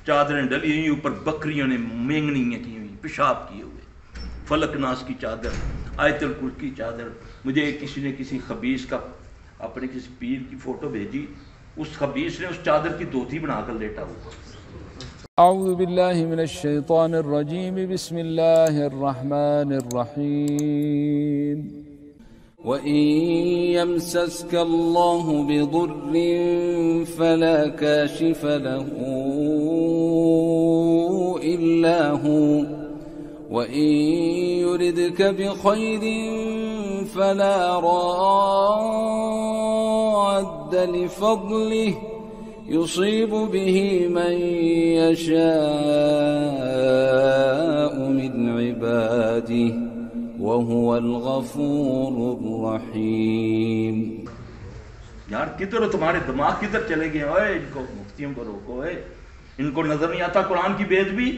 چادریں ڈلی ہوئی، اوپر بکریوں نے مینگنیاں کی ہوئی، پیشاب کیے ہوئے، فلک ناس کی چادر، آیت الکرسی کی چادر. مجھے کسی نے کسی خبیث کا اپنے کسی پیر کی فوٹو بھیجی، اس خبیث نے اس چادر کی دھوتی بنا کر لیٹا ہوا. اعوذ باللہ من الشیطان الرجیم بسم اللہ الرحمن الرحیم وَإِن يَمْسَسْكَ اللَّهُ بِضُرٍّ فَلَا كَاشِفَ لَهُ إِلَّا هُوَ وَإِن يُرِدْكَ بِخَيْرٍ فَلَا رَادَّ لِفَضْلِهِ يصيب به من يشاء من عباده وهو الغفور الرحيم. یار کدھر ہو تمہارے دماغ کدھر چلے گئے؟ اوئے ان کو مفتیوں کو روکو، ان کو نظر نہیں آتا قرآن کی بے ادبی؟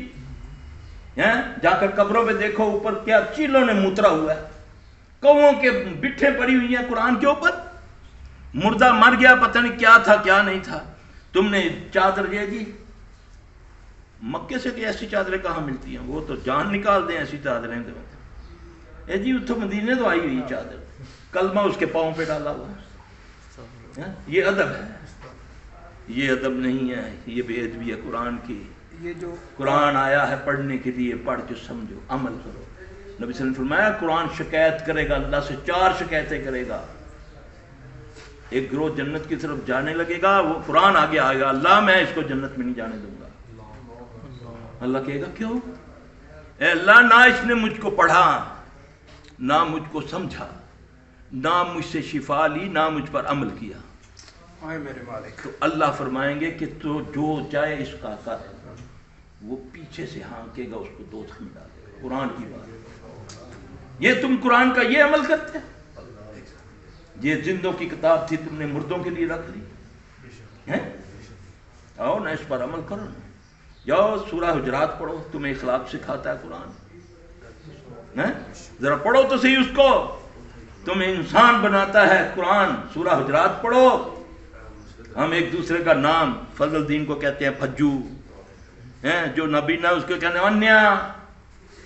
جا کر قبروں پہ دیکھو، اوپر کیا چیلوں نے موترا ہوا ہے، کووں کے بٹھیں پڑی ہوئی ہیں قرآن کے اوپر، مردہ مر گیا پتہ نہیں کیا تھا کیا نہیں تھا. تم نے چادر دے دی مکے سے کہ ایسی چادریں کہاں ملتی ہیں؟ وہ تو جان نکال دیں ایسی چادریں. اے جی اتھو مدینے تو آئی ہوئی چادر، کلمہ اس کے پاؤں پہ ڈالا ہوا. یہ ادب ہے؟ یہ ادب نہیں ہے، یہ بے ادبی ہے قرآن کی. یہ جو قرآن آیا ہے پڑھنے کے لیے، پڑھ کے سمجھو، عمل کرو. نبی صلی اللہ علیہ وسلم نے فرمایا قرآن شکایت کرے گا اللہ سے، 4 شکایتیں کرے گا. ایک گروہ جنت کی طرف جانے لگے گا، وہ قرآن آگے آئے گا، اللہ میں اس کو جنت میں نہیں جانے دوں گا. اللہ کہے گا کیوں؟ اے اللہ نہ اس نے مجھ کو پڑھا، نہ مجھ کو سمجھا، نہ مجھ سے شفا لی، نہ مجھ پر عمل کیا. میرے مالک. تو اللہ فرمائیں گے کہ تو جو چاہے اس کا کر. وہ پیچھے سے ہانکے گا، اس کو دوزخ میں ڈالے گا. قرآن کی بات. یہ تم قرآن کا یہ عمل کرتے؟ یہ زندوں کی کتاب تھی، تم نے مردوں کے لیے رکھ لی. آؤ نہ اس پر عمل کرو. جاؤ سورہ حجرات پڑھو، تمہیں اخلاق سکھاتا ہے قرآن. ذرا پڑھو تو صحیح اس کو، تمہیں انسان بناتا ہے قرآن. سورہ حجرات پڑھو. ہم ایک دوسرے کا نام فضل الدین کو کہتے ہیں پھجو، جو نبی نہ اس کو کہتے ہیں انیا،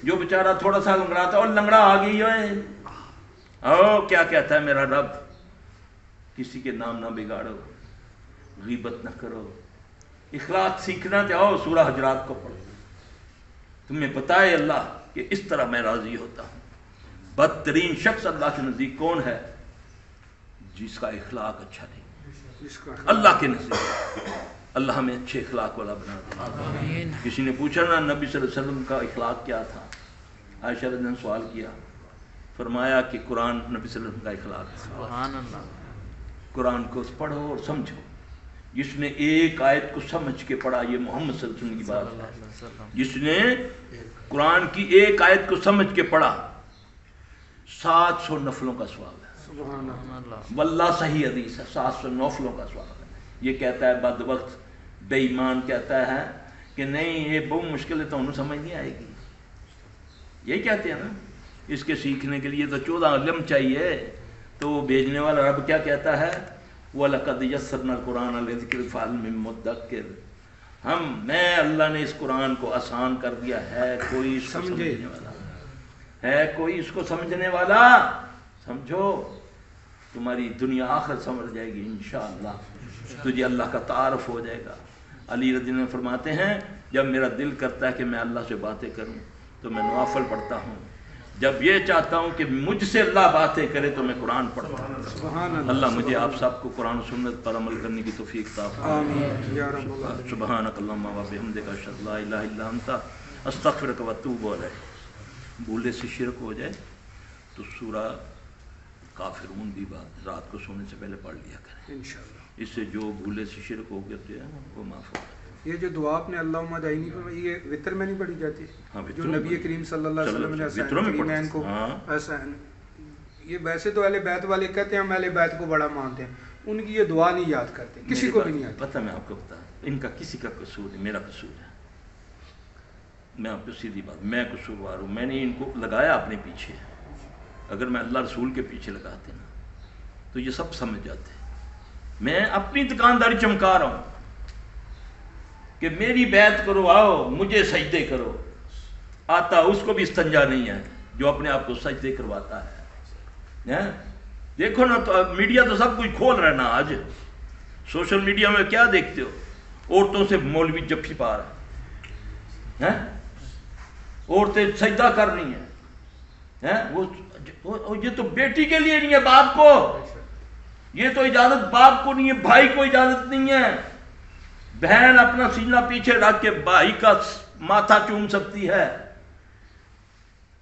جو بیچارہ تھوڑا سا لنگڑا تھا اور لنگڑا آ گئی ہے. کیا کہتا ہے میرا رب؟ کسی کے نام نہ بگاڑو، غیبت نہ کرو. اخلاق سیکھنا چاہو سورہ حجرات کو پڑھو. تمہیں بتائے اللہ کہ اس طرح میں راضی ہوتا ہوں. بدترین شخص اللہ کے نزدیک کون ہے؟ جس کا اخلاق اچھا نہیں. اللہ کے نزدیک اللہ ہمیں اچھے اخلاق والا بنا دے. کسی نے پوچھا نا نبی صلی اللہ علیہ وسلم کا اخلاق کیا تھا؟ عائشہ رضی اللہ عنہا نے سوال کیا، فرمایا کہ قرآن نبی صلی اللہ علیہ وسلم کا اخلاق. سبحان اللہ. قرآن کو پڑھو اور سمجھو. جس نے ایک آیت کو سمجھ کے پڑھا، یہ محمد صلی اللہ علیہ وسلم کی بات ہے، جس نے قرآن کی ایک آیت کو سمجھ کے پڑھا 700 نفلوں کا ثواب ہے. سبحان اللہ. واللہ صحیح حدیث ہے، 700 نفلوں کا ثواب ہے. یہ کہتا ہے بد وقت بے ایمان کہتا ہے کہ نہیں یہ بہت مشکل ہے، تو انہوں سمجھ نہیں آئے گی. یہی کہتے ہیں نا. اس کے سیکھنے کے لیے تو 14 علم چاہیے. تو وہ بھیجنے والا رب کیا کہتا ہے؟ وَلَقَدْ يَسَّرْنَا الْقُرْآنَ لِلذِّكْرِ فَهَلْ مِن مُّدَّكِّرٍ. میں اللہ نے اس قرآن کو آسان کر دیا ہے، کوئی اس کو سمجھنے والا ہے؟ کوئی اس کو سمجھنے والا؟ سمجھو، تمہاری دنیا آخرت سمجھ جائے گی انشاءاللہ. تجھے اللہ کا تعارف ہو جائے گا. علی رضی اللہ عنہ فرماتے ہیں جب میرا دل کرتا ہے کہ میں اللہ سے باتیں کروں تو میں نوافل پڑھتا ہوں. جب یہ چاہتا ہوں کہ مجھ سے اللہ باتیں کرے تو میں قرآن پڑھتا ہوں. اللہ مجھے آپ سب کو قرآن و سنت پر عمل کرنے کی توفیق عطا فرمائے. سبحانک اللہم و بحمدک اشہد ان لا الہ الا انت استغفرک و اتوب الیک. بھولے سے شرک ہو جائے تو سورہ کافرون بھی رات کو سونے سے پہلے پڑھ لیا کریں انشاءاللہ. اس سے جو بھولے سے شرک ہو گئے تھے وہ معاف ہو. یہ جو دعا آپ نے اللہم ادعینی فرمائی، یہ وتر میں نہیں پڑھی جاتی؟ جو نبی کریم صلی اللہ علیہ وسلم نے حسین کو ایسا، یہ ویسے تو اہل بیت والے کہتے ہیں، ہم اہل بیت کو بڑا مانتے ہیں، ان کی یہ دعا نہیں یاد کرتے، کسی کو بھی نہیں آتی. پتہ میں آپ کو بتا، ان کا کسی کا قصور ہے، میرا قصور ہے. میں آپ کو سیدھی بات، میں قصوروار ہوں. میں نے ان کو لگایا اپنے پیچھے. اگر میں اللہ رسول کے پیچھے لگاتے نا تو یہ سب سمجھ جاتے. میں اپنی دکانداری چمکا رہا ہوں. کہ میری بیعت کرو، آؤ مجھے سجدے کرو، آتا اس کو بھی استنجا نہیں ہے جو اپنے آپ کو سجدے کرواتا ہے۔ دیکھو نا، تو میڈیا تو سب کچھ کھول رہا ہے نا، آج سوشل میڈیا میں کیا دیکھتے ہو؟ عورتوں سے مولوی جفی پا رہا ہے، عورتیں سجدہ کر رہی ہیں، یہ تو بیٹی کے لیے نہیں ہے، باپ کو، یہ تو اجازت باپ کو نہیں ہے، بھائی کو اجازت نہیں ہے۔ بہن اپنا سینہ پیچھے رکھ کے بھائی کا ماتھا چوم سکتی ہے،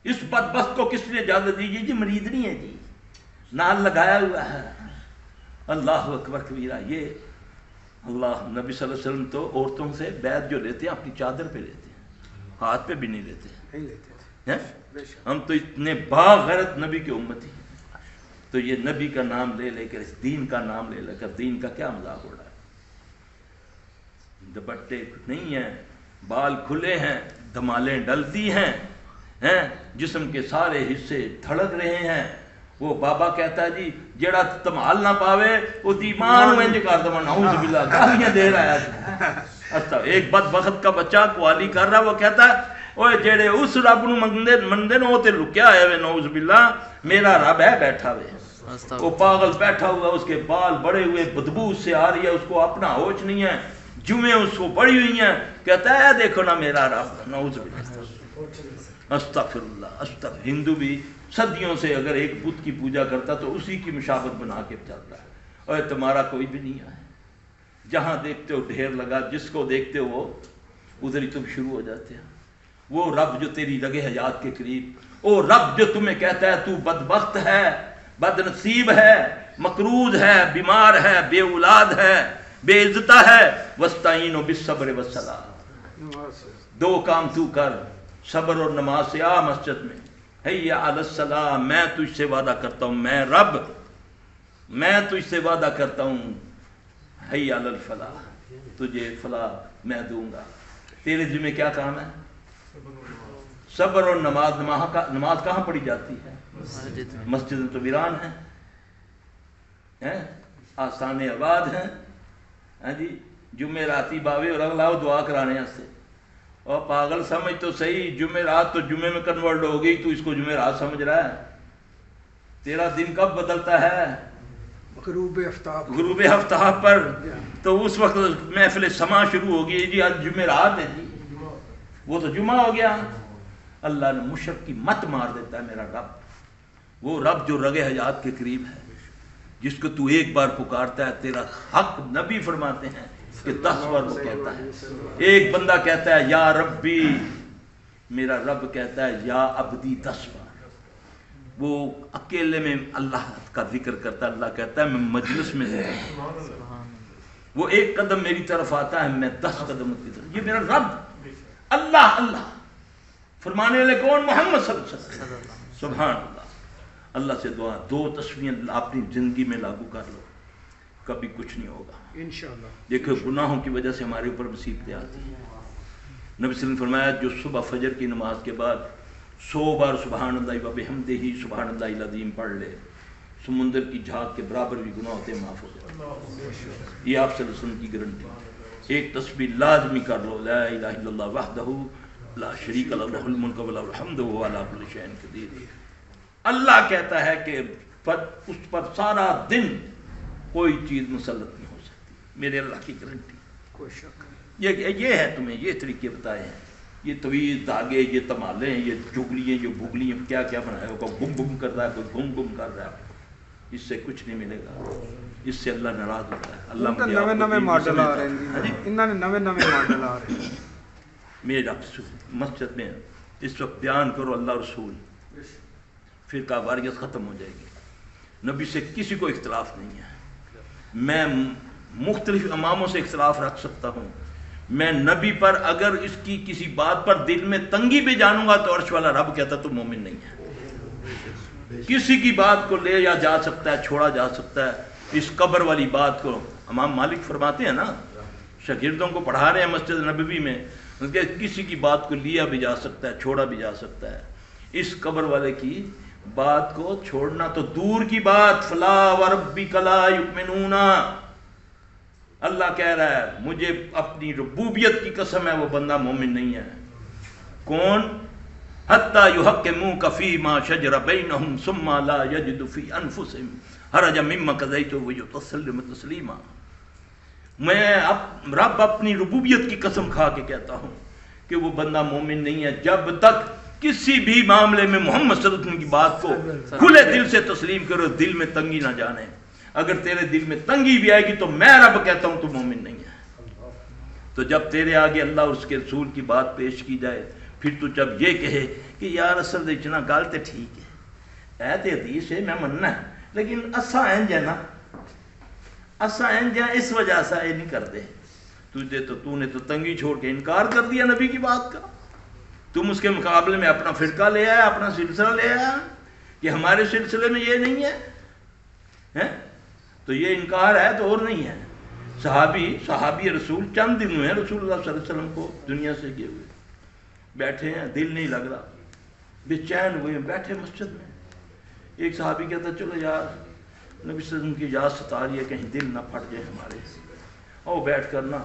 اس بدبخت کو کس نے اجازت دی؟ جی مرید نہیں ہے جی، نال لگایا ہوا ہے۔ اللہ اکبر کبیرہ۔ یہ اللہ، نبی صلی اللہ علیہ وسلم تو عورتوں سے بیعت جو لیتے ہیں اپنی چادر پہ لیتے ہیں، ہاتھ پہ بھی نہیں لیتے ہیں۔ ہم تو اتنے باغیرت نبی کی امتی ہیں، تو یہ نبی کا نام لے لے کر، اس دین کا نام لے لے کر دین کا کیا مذاق ہو رہا ہے؟ دوپٹے نہیں ہیں، بال کھلے ہیں، دھمالیں ڈلتی ہیں، جسم کے سارے حصے دھڑک رہے ہیں۔ وہ بابا کہتا ہے جی جیڑا تمال نہ پاوے وہ دیمان انج کر دو، نعوذ باللہ، گالیاں دے رہا ہے۔ اچھا، ایک بدبخت کا بچہ قوالی کر رہا ہے، وہ کہتا ہے اوے جیڑے اس رب نو مندے نو تے لکیا ہے، نعوذ باللہ، میرا رب ہے بیٹھا ہوئے، وہ پاگل بیٹھا ہوا، اس کے بال بڑے ہوئے، بدبو اس سے آ رہی ہے، اس کو اپنا ہوش نہیں ہے، جمعیں اس کو بڑی ہوئی ہیں، کہتا ہے دیکھو نا میرا رب، نعوذ باللہ، استغفر اللہ، استغفر۔ ہندو بھی صدیوں سے اگر ایک بت کی پوجا کرتا تو اسی کی مشابہت بنا کے چلتا ہے، اور تمہارا کوئی بھی نہیں ہے، جہاں دیکھتے ہو ڈھیر لگا، جس کو دیکھتے ہو ادھر ہی تم شروع ہو جاتے ہیں۔ وہ رب جو تیری رگے حیات کے قریب، وہ رب جو تمہیں کہتا ہے تو بدبخت ہے، بد نصیب ہے، مقروض ہے، بیمار ہے، بے اولاد ہے، بے عزتہ ہے، وَاسْتَعِینُوا بِالصَّبْرِ وَالصَّلَاةِ، دو کام تو کر، صبر اور نماز سے آ مسجد میں، حَيَّ عَلَى الصَّلَاةِ، میں تجھ سے وعدہ کرتا ہوں، میں رب، میں تجھ سے وعدہ کرتا ہوں، حَيَّ عَلَى الْفَلَاحِ، تجھے فلاح میں دوں گا۔ تیرے ذمہ کیا کام ہے؟ صبر اور نماز۔ نماز کہاں پڑھی جاتی ہے؟ مسجد تو ویران ہے، آسان آباد ہیں، ہاں جی، جمعراتی باوے اور اگلا دعا کرانے سے، اور پاگل سمجھ تو صحیح، جمعرات تو جمعے میں کنورٹ ہو گئی، تو اس کو جمعرات سمجھ رہا ہے؟ تیرا دن کب بدلتا ہے؟ غروب آفتاب پر، تو اس وقت محفل سما شروع ہو گئی، جی آج جمعرات ہے جی، وہ تو جمعہ ہو گیا۔ اللہ نے مشرک کی مت مار دیتا ہے میرا رب، وہ رب جو رگ حیات کے قریب ہے، جس کو تو ایک بار پکارتا ہے، تیرا حق نبی فرماتے ہیں کہ 10 بار وہ کہتا ہے۔ ایک بندہ کہتا ہے یا ربی، میرا رب کہتا ہے یا عبدی 10 بار۔ وہ اکیلے میں اللہ کا ذکر کرتا ہے، اللہ کہتا ہے میں مجلس میں ذکر، وہ ایک قدم میری طرف آتا ہے، میں 10 قدم کی طرف۔ یہ میرا رب اللہ اللہ فرمانے والے کون؟ محمد صلی اللہ علیہ وسلم۔ سبحان اللہ۔ اللہ سے دعا، 2 تسبیحیں اپنی زندگی میں لاگو کر لو، کبھی کچھ نہیں ہوگا انشاءاللہ۔ دیکھو گناہوں کی وجہ سے ہمارے اوپر مصیبتیں آتی ہیں۔ نبی صلی اللہ علیہ وسلم فرمایا جو صبح فجر کی نماز کے بعد 100 بار سبحان اللہ و بحمدہ سبحان اللہ العظیم پڑھ لے، سمندر کی جھاگ کے برابر بھی گناہ ہوتے معاف ہو جاتے ہیں۔ یہ آپ صلی اللہ علیہ وسلم کی گارنٹی۔ ایک تسبیح لازمی کر لو، لا الہ الا اللہ وحدہ لا شریک لہ لہ الملک و لہ الحمد وہو علی کل شیء قدیر۔ اللہ کہتا ہے کہ اس پر سارا دن کوئی چیز مسلط نہیں ہو سکتی، میرے اللہ کی گارنٹی۔ کوئی شک یہ ہے، تمہیں یہ طریقے بتائے ہیں، یہ طویل دھاگے، یہ تمالیں، یہ جگلیاں، یہ بگلیاں، کیا کیا بنایا ہوگا، گم گم کر رہا ہے، کوئی گم گم کر رہا ہے، اس سے کچھ نہیں ملے گا، اس سے اللہ ناراض ہوتا ہے۔ اللہ نوے ماڈل آ رہے ہیں، انہوں نے نوے ماڈل آ رہے ہیں۔ میرا مسجد میں اس وقت بیان کرو اللہ رسول، فرقہ واریت ختم ہو جائے گی۔ نبی سے کسی کو اختلاف نہیں ہے، میں مختلف اماموں سے اختلاف رکھ سکتا ہوں، میں نبی پر اگر اس کی کسی بات پر دل میں تنگی بھی جانوں گا تو عرش والا رب کہتا تو مومن نہیں ہے۔ کسی کی بات کو لے یا جا سکتا ہے، چھوڑا جا سکتا ہے۔ اس قبر والی بات کو امام مالک فرماتے ہیں نا، شاگردوں کو پڑھا رہے ہیں مسجد نبوی میں، کسی کی بات کو لیا بھی جا سکتا ہے، چھوڑا بھی جا سکتا ہے۔ اس قبر والے کی بات کو چھوڑنا تو دور کی بات، فلا وربک لا یؤمنون، اللہ کہہ رہا ہے مجھے اپنی ربوبیت کی قسم ہے وہ بندہ مومن نہیں ہے. کون؟ حتی یحکموک فیما شجر بینہم ثم لا یجد فی انفسہم حرجا مما قضیت ویسلم تسلیما. میں رب اپنی ربوبیت کی قسم کھا کے کہتا ہوں کہ وہ بندہ مومن نہیں ہے جب تک کسی بھی معاملے میں محمد صلی اللہ علیہ وسلم کی بات کو کھلے دل سے تسلیم کرو، دل میں تنگی نہ جانے. اگر تیرے دل میں تنگی بھی آئے گی تو میں رب کہتا ہوں تو مومن نہیں ہے. تو جب تیرے آگے اللہ اور اس کے رسول کی بات پیش کی جائے پھر تو جب یہ کہے کہ یار اصل اتنا گل تو ٹھیک ہے، اے تے حدیث ہے میں مننا ہے لیکن اسا انج ہے نا، اسا انج ہے اس وجہ سے یہ نہیں کرتے. تو نے تو تنگی چھوڑ کے انکار کر دیا نبی کی بات کا. تم اس کے مقابلے میں اپنا فرقہ لے آیا، اپنا سلسلہ لے آیا کہ ہمارے سلسلے میں یہ نہیں ہے. تو یہ انکار ہے تو اور نہیں ہے. صحابی رسول چند دن ہوئے ہیں رسول اللہ صلی اللہ علیہ وسلم کو دنیا سے گئے ہوئے، بیٹھے ہیں دل نہیں لگ رہا، بے چین ہوئے بیٹھے مسجد میں. ایک صحابی کہتا چلو یار نبی صلی اللہ علیہ وسلم کی یاد ستا رہی ہے کہیں دل نہ پھٹ جائے ہمارے. اور بیٹھ کر نا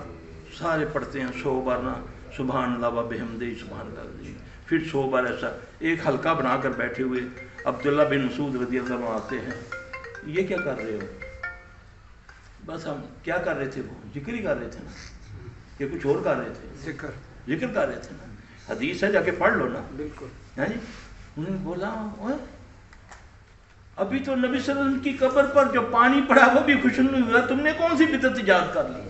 سارے پڑھتے ہیں 100 بار نا سبحان اللہ و بحمدہ سبحان اللہ، پھر 100 بار ایسا ایک حلقہ بنا کر بیٹھے ہوئے. عبداللہ بن مسعود رضی اللہ عنہ آتے ہیں، یہ کیا کر رہے ہو؟ بس ہم کیا کر رہے تھے؟ وہ ذکر ہی کر رہے تھے نا، کہ کچھ اور کر رہے تھے؟ ذکر کر رہے تھے نا. حدیث ہے جا کے پڑھ لو نا. بالکل. انہوں نے بولا ابھی تو نبی صلی اللہ علیہ وسلم کی قبر پر جو پانی پڑا وہ بھی خوشنو ہوا، تم نے کون سی بدعت ایجاد کر لی؟